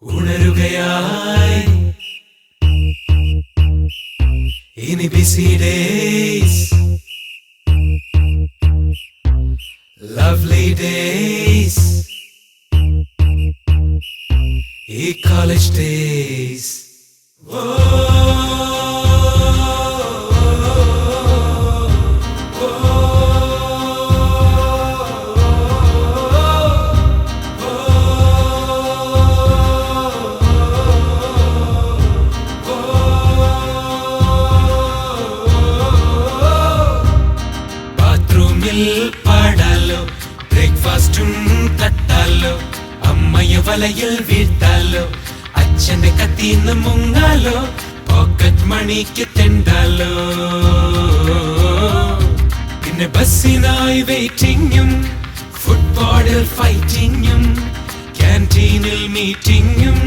ഉണരുകയായി ഇനി busy days, lovely days, ഈ college days. പാടാലോ ബ്രേക്ക്ഫാസ്റ്റും തട്ടാലോ അമ്മയ വലയിൽ വീഴ്ത്താലോ അച്ഛന്റെ കത്തിന്ന് മുങ്ങാലോ പോക്കറ്റ് മണിക്ക് തെണ്ടാലോ പിന്നെ ബസ്സിനായി വെയിറ്റിങ്ങും ഫുട്ബോളിൽ ഫൈറ്റിങ്ങും ക്യാൻറ്റീനിൽ മീറ്റിങ്ങും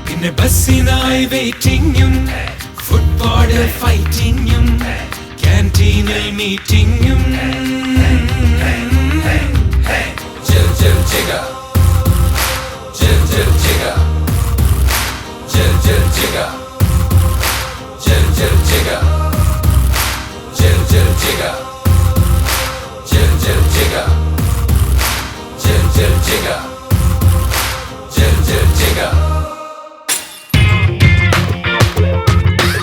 പിന്നെ ബസ്സിനായി വെയിറ്റിങ്ങും ഫുട്ബോളിൽ ഫൈറ്റിങ്ങും ക്യാൻറ്റീനിൽ മീറ്റിങ്ങും. Jigga